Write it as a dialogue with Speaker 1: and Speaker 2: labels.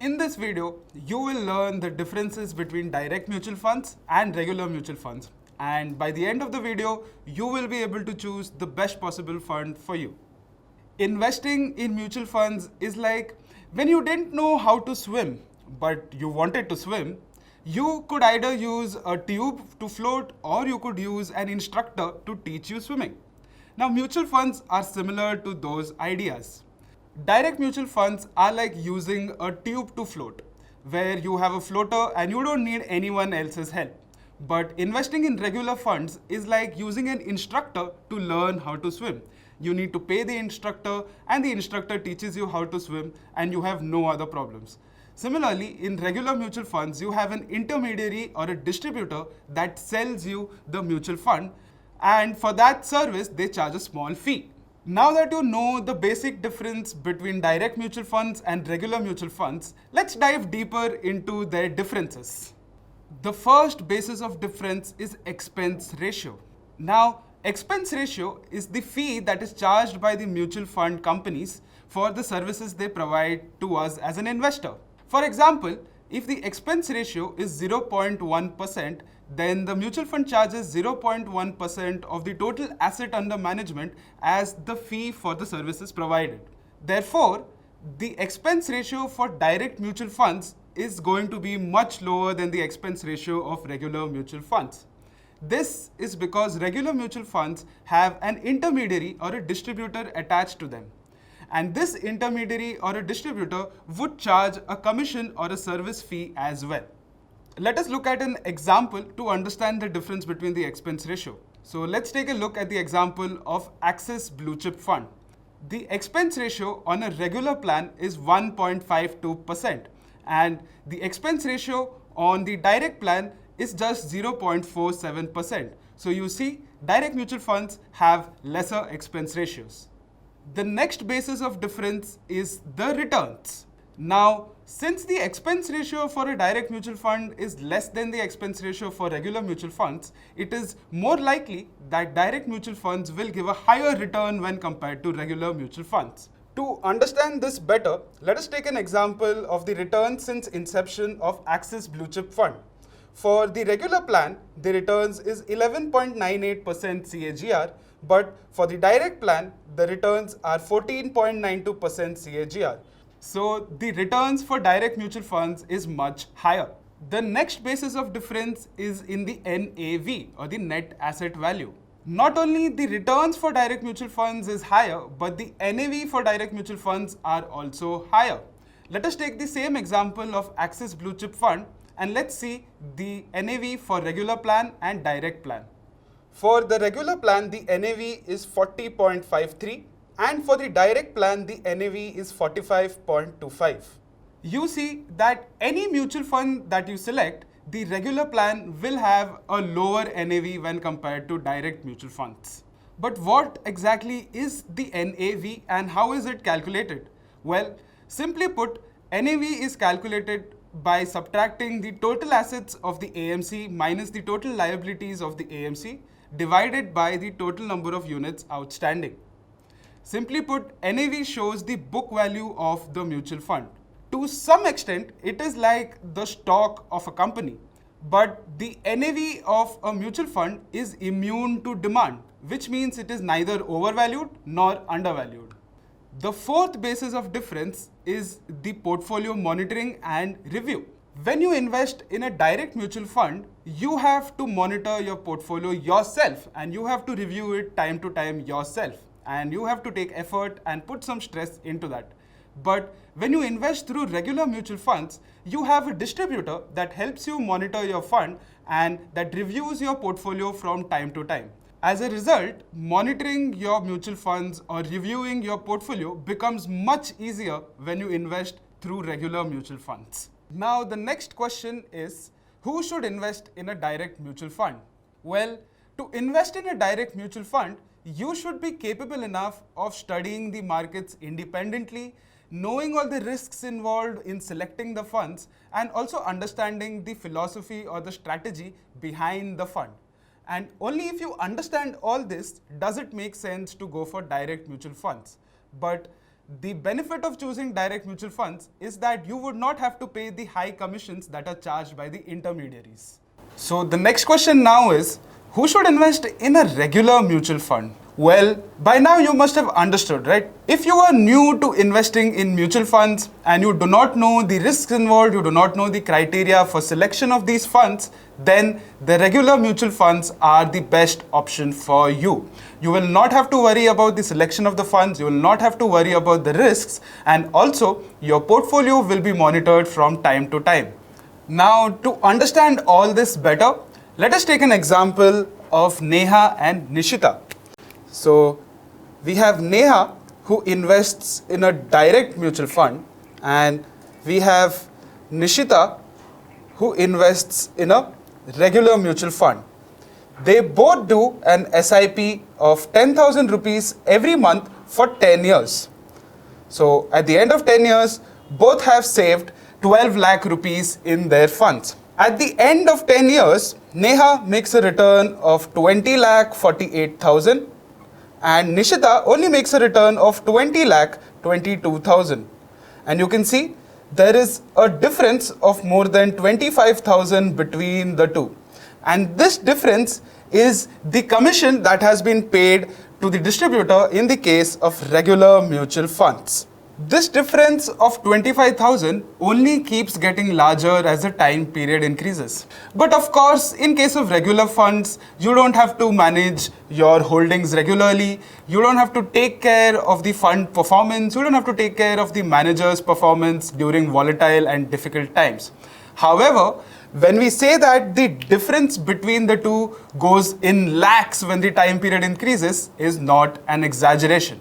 Speaker 1: In this video, you will learn the differences between direct mutual funds and regular mutual funds. And by the end of the video, you will be able to choose the best possible fund for you. Investing in mutual funds is like when you didn't know how to swim, but you wanted to swim. You could either use a tube to float or you could use an instructor to teach you swimming. Now, mutual funds are similar to those ideas. Direct mutual funds are like using a tube to float, where you have a floater and you don't need anyone else's help. But investing in regular funds is like using an instructor to learn how to swim. You need to pay the instructor and the instructor teaches you how to swim and you have no other problems. Similarly, in regular mutual funds, you have an intermediary or a distributor that sells you the mutual fund, and for that service, they charge a small fee. Now that you know the basic difference between direct mutual funds and regular mutual funds, let's dive deeper into their differences. The first basis of difference is expense ratio. Now, expense ratio is the fee that is charged by the mutual fund companies for the services they provide to us as an investor. For example, if the expense ratio is 0.1%, then the mutual fund charges 0.1% of the total asset under management as the fee for the services provided. Therefore, the expense ratio for direct mutual funds is going to be much lower than the expense ratio of regular mutual funds. This is because regular mutual funds have an intermediary or a distributor attached to them. And this intermediary or a distributor would charge a commission or a service fee as well. Let us look at an example to understand the difference between the expense ratio. So let's take a look at the example of Axis Blue Chip Fund. The expense ratio on a regular plan is 1.52% and the expense ratio on the direct plan is just 0.47%. So you see, direct mutual funds have lesser expense ratios. The next basis of difference is the returns. Now, since the expense ratio for a direct mutual fund is less than the expense ratio for regular mutual funds, it is more likely that direct mutual funds will give a higher return when compared to regular mutual funds. To understand this better, let us take an example of the return since inception of Axis Blue Chip Fund. For the regular plan, the returns is 11.98% CAGR, but for the direct plan, the returns are 14.92% CAGR. So the returns for direct mutual funds is much higher. The next basis of difference is in the NAV or the net asset value. Not only the returns for direct mutual funds is higher, but the NAV for direct mutual funds are also higher. Let us take the same example of Axis Blue Chip Fund and let's see the NAV for regular plan and direct plan. For the regular plan, the NAV is 40.53 and for the direct plan, the NAV is 45.25. You see that any mutual fund that you select, the regular plan will have a lower NAV when compared to direct mutual funds. But what exactly is the NAV and how is it calculated? Well, simply put, NAV is calculated by subtracting the total assets of the AMC minus the total liabilities of the AMC divided by the total number of units outstanding. Simply put, NAV shows the book value of the mutual fund. To some extent, it is like the stock of a company, but the NAV of a mutual fund is immune to demand, which means it is neither overvalued nor undervalued. The fourth basis of difference is the portfolio monitoring and review. When you invest in a direct mutual fund, you have to monitor your portfolio yourself and you have to review it time to time yourself. And you have to take effort and put some stress into that. But when you invest through regular mutual funds, you have a distributor that helps you monitor your fund and that reviews your portfolio from time to time. As a result, monitoring your mutual funds or reviewing your portfolio becomes much easier when you invest through regular mutual funds. Now, the next question is, who should invest in a direct mutual fund? Well, to invest in a direct mutual fund, you should be capable enough of studying the markets independently, knowing all the risks involved in selecting the funds, and also understanding the philosophy or the strategy behind the fund. And only if you understand all this does it make sense to go for direct mutual funds. But The benefit of choosing direct mutual funds is that you would not have to pay the high commissions that are charged by the intermediaries. So the next question now is, who should invest in a regular mutual fund? Well, by now you must have understood, right? If you are new to investing in mutual funds and you do not know the risks involved, you do not know the criteria for selection of these funds, then the regular mutual funds are the best option for you. You will not have to worry about the selection of the funds, you will not have to worry about the risks, and also your portfolio will be monitored from time to time. Now, to understand all this better, let us take an example of Neha and Nishita. So we have Neha, who invests in a direct mutual fund, and we have Nishita, who invests in a regular mutual fund. They both do an SIP of 10,000 rupees every month for 10 years. So at the end of 10 years, both have saved 12 lakh rupees in their funds. At the end of 10 years, Neha makes a return of 20 lakh 48,000 and Nishita only makes a return of 20 lakh 22,000. And you can see there is a difference of more than 25,000 between the two. And this difference is the commission that has been paid to the distributor in the case of regular mutual funds. This difference of 25,000 only keeps getting larger as the time period increases. But of course, in case of regular funds, you don't have to manage your holdings regularly. You don't have to take care of the fund performance. You don't have to take care of the manager's performance during volatile and difficult times. However, when we say that the difference between the two goes in lakhs when the time period increases is not an exaggeration.